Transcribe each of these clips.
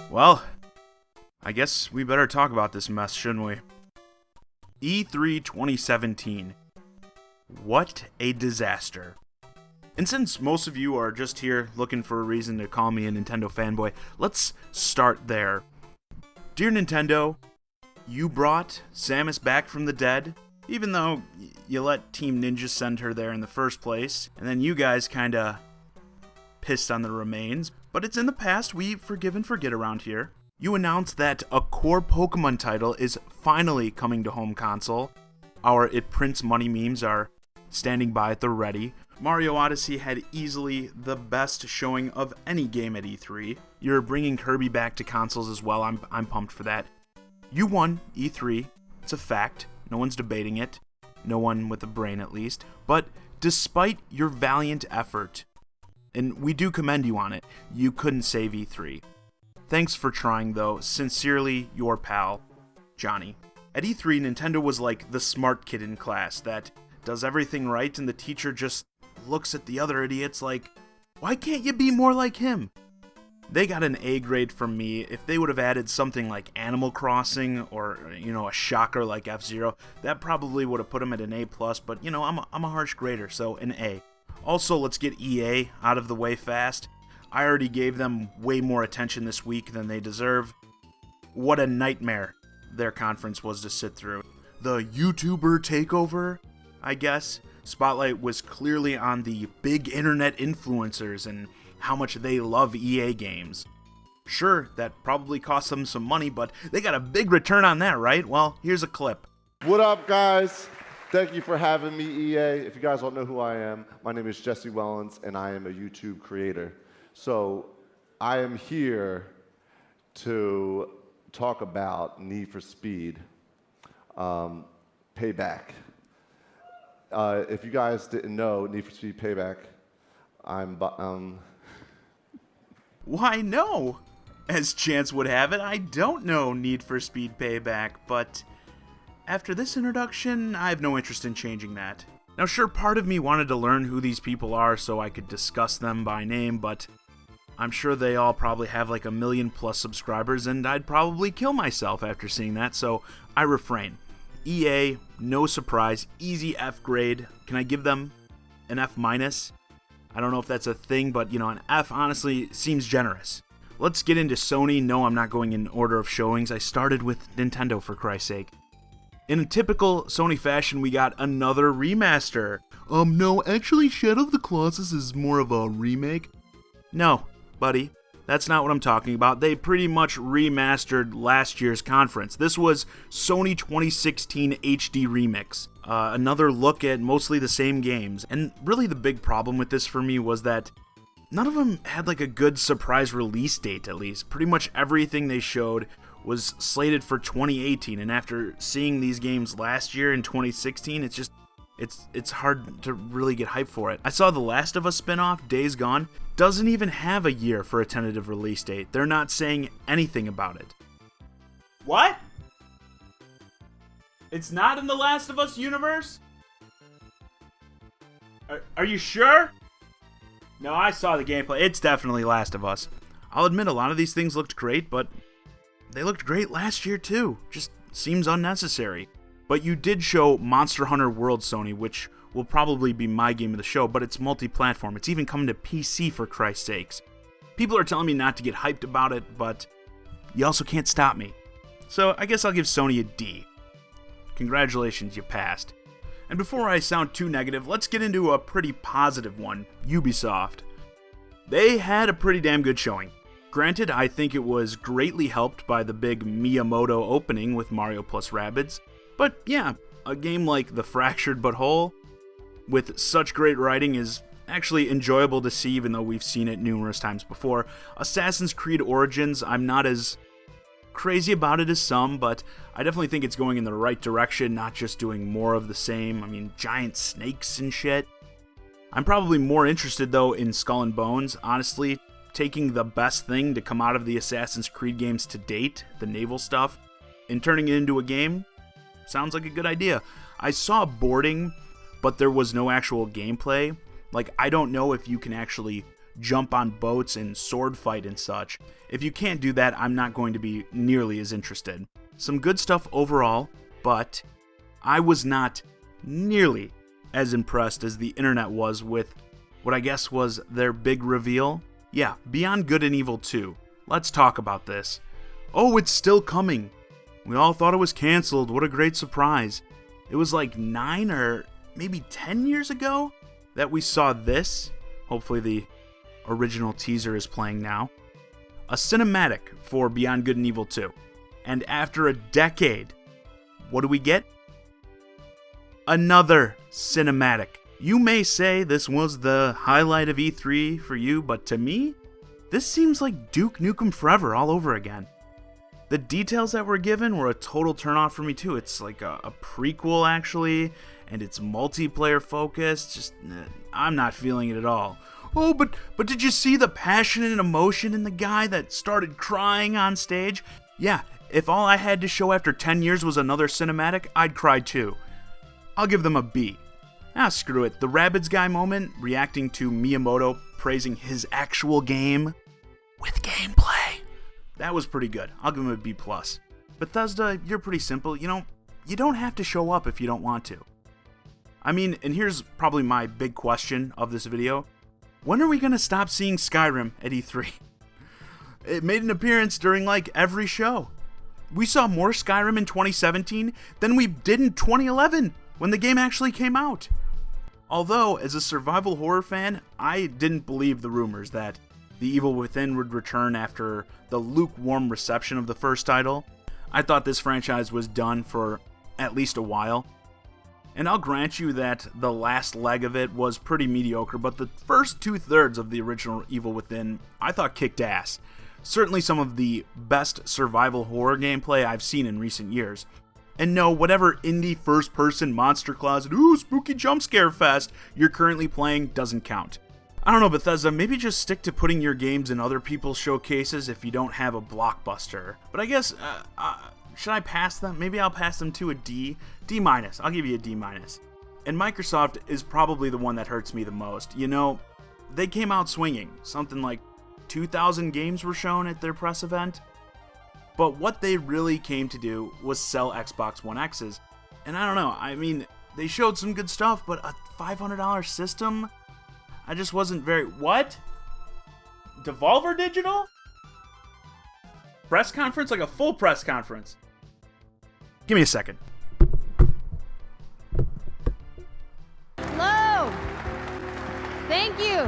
Well, I guess we better talk about this mess, shouldn't we? E3 2017. What a disaster. And since most of you are just here looking for a reason to call me a Nintendo fanboy, let's start there. Dear Nintendo, you brought Samus back from the dead, even though you let Team Ninja send her there in the first place, and then you guys kinda pissed on the remains, but it's in the past, we forgive and forget around here. You announced that a core Pokemon title is finally coming to home console. Our It Prints Money memes are standing by at the ready. Mario Odyssey had easily the best showing of any game at E3. You're bringing Kirby back to consoles as well, I'm pumped for that. You won E3, it's a fact, no one's debating it, no one with a brain at least, but despite your valiant effort, and we do commend you on it, you couldn't save E3. Thanks for trying though, sincerely your pal, Johnny. At E3, Nintendo was like the smart kid in class that does everything right and the teacher just looks at the other idiots like, why can't you be more like him? They got an A grade from me. If they would have added something like Animal Crossing or, a shocker like F-Zero, that probably would have put them at an A+, but, I'm a harsh grader, so an A. Also, let's get EA out of the way fast. I already gave them way more attention this week than they deserve. What a nightmare their conference was to sit through. The YouTuber takeover, I guess. Spotlight was clearly on the big internet influencers and how much they love EA games. Sure, that probably cost them some money, but they got a big return on that, right? Well, here's a clip. What up, guys? Thank you for having me, EA. If you guys don't know who I am, my name is Jesse Wellens, and I am a YouTube creator. So I am here to talk about Need for Speed Payback. If you guys didn't know, Need for Speed Payback, Why, no! As chance would have it, I don't know Need for Speed Payback, but after this introduction, I have no interest in changing that. Now sure, part of me wanted to learn who these people are so I could discuss them by name, but I'm sure they all probably have like 1 million+ subscribers, and I'd probably kill myself after seeing that, so I refrain. EA, no surprise, easy F grade. Can I give them an F-? I don't know if that's a thing, but an F honestly seems generous. Let's get into Sony. No, I'm not going in order of showings. I started with Nintendo, for Christ's sake. In a typical Sony fashion, we got another remaster. No, actually Shadow of the Colossus is more of a remake. No, buddy. That's not what I'm talking about. They pretty much remastered last year's conference. This was Sony 2016 HD Remix. Another look at mostly the same games. And really the big problem with this for me was that none of them had like a good surprise release date, at least. Pretty much everything they showed was slated for 2018. And after seeing these games last year in 2016, it's hard to really get hyped for it. I saw the Last of Us spin-off, Days Gone, doesn't even have a year for a tentative release date. They're not saying anything about it. What? It's not in the Last of Us universe? Are you sure? No, I saw the gameplay. It's definitely Last of Us. I'll admit a lot of these things looked great, but they looked great last year too. Just seems unnecessary. But you did show Monster Hunter World, Sony, which will probably be my game of the show, but it's multi-platform. It's even coming to PC, for Christ's sakes. People are telling me not to get hyped about it, but you also can't stop me. So I guess I'll give Sony a D. Congratulations, you passed. And before I sound too negative, let's get into a pretty positive one, Ubisoft. They had a pretty damn good showing. Granted, I think it was greatly helped by the big Miyamoto opening with Mario plus Rabbids. But yeah, a game like The Fractured But Whole, with such great writing, is actually enjoyable to see, even though we've seen it numerous times before. Assassin's Creed Origins, I'm not as crazy about it as some, but I definitely think it's going in the right direction, not just doing more of the same. I mean, giant snakes and shit. I'm probably more interested, though, in Skull and Bones. Honestly, taking the best thing to come out of the Assassin's Creed games to date, the naval stuff, and turning it into a game, sounds like a good idea. I saw boarding, but there was no actual gameplay. Like, I don't know if you can actually jump on boats and sword fight and such. If you can't do that, I'm not going to be nearly as interested. Some good stuff overall, but I was not nearly as impressed as the internet was with what I guess was their big reveal. Yeah, Beyond Good and Evil 2. Let's talk about this. Oh, it's still coming. We all thought it was canceled. What a great surprise. It was like 9 or maybe 10 years ago that we saw this. Hopefully the original teaser is playing now. A cinematic for Beyond Good and Evil 2. And after a decade, what do we get? Another cinematic. You may say this was the highlight of E3 for you, but to me, this seems like Duke Nukem Forever all over again. The details that were given were a total turnoff for me too. It's like a prequel actually, and it's multiplayer focused. Just, I'm not feeling it at all. Oh, but did you see the passion and emotion in the guy that started crying on stage? Yeah, if all I had to show after 10 years was another cinematic, I'd cry too. I'll give them a B. Ah, screw it. The Rabbids guy moment, reacting to Miyamoto praising his actual game with gameplay. That was pretty good. I'll give him a B+. Bethesda, you're pretty simple. You don't have to show up if you don't want to. I mean, and here's probably my big question of this video. When are we going to stop seeing Skyrim at E3? It made an appearance during like every show. We saw more Skyrim in 2017 than we did in 2011 when the game actually came out. Although, as a survival horror fan, I didn't believe the rumors that The Evil Within would return after the lukewarm reception of the first title. I thought this franchise was done for at least a while. And I'll grant you that the last leg of it was pretty mediocre, but the first 2/3 of the original Evil Within I thought kicked ass. Certainly some of the best survival horror gameplay I've seen in recent years. And no, whatever indie first-person monster closet, ooh, spooky jump scare fest you're currently playing doesn't count. I don't know, Bethesda, maybe just stick to putting your games in other people's showcases if you don't have a blockbuster. But I guess, should I pass them? Maybe I'll pass them to a D. D-. I'll give you a D-. And Microsoft is probably the one that hurts me the most. You know, they came out swinging. Something like 2,000 games were shown at their press event. But what they really came to do was sell Xbox One X's. And I don't know, I mean, they showed some good stuff, but a $500 system? I just wasn't very... What? Devolver Digital? Press conference? Like a full press conference. Give me a second. Hello! Thank you!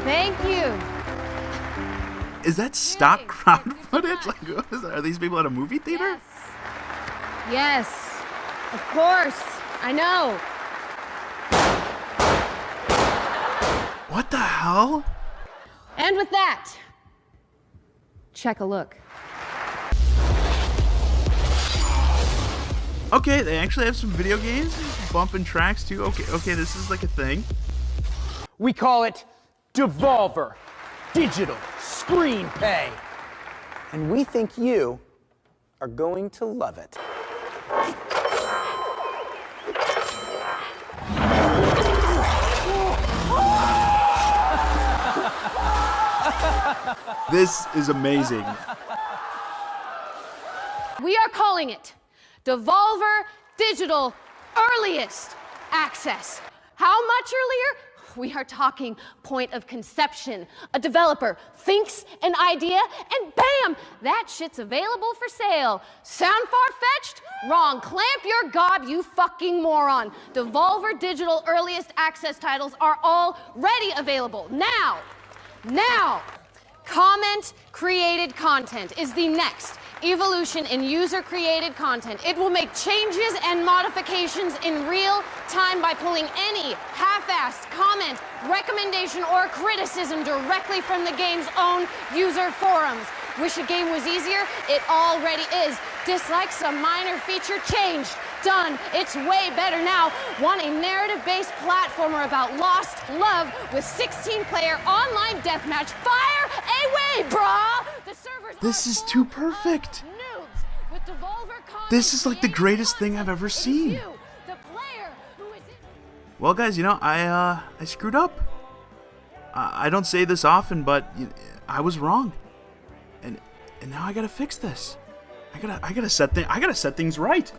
Thank you! Is that stock crowd footage? Like, what is that? Are these people at a movie theater? Yes. Yes. Of course. I know. What the hell? And with that, check a look. Okay, they actually have some video games, bumping tracks too. Okay, this is like a thing. We call it Devolver Digital Screenplay. And we think you are going to love it. This is amazing. We are calling it Devolver Digital Earliest Access. How much earlier? We are talking point of conception. A developer thinks an idea and bam, that shit's available for sale. Sound far-fetched? Wrong. Clamp your gob, you fucking moron. Devolver Digital Earliest Access titles are already available. Now. Comment-created content is the next evolution in user-created content. It will make changes and modifications in real time by pulling any half-assed comment, recommendation, or criticism directly from the game's own user forums. Wish a game was easier? It already is. Dislike some minor feature? Changed. Done. It's way better now. Want a narrative-based platformer about lost love with 16-player online deathmatch? Fire away, brah! The servers This is too perfect. Noobs with Devolver content. This is like the greatest thing I've ever seen. You, the player who is in... Well, guys, you know, I screwed up. I don't say this often, but I was wrong, and now I gotta fix this. I gotta set things right.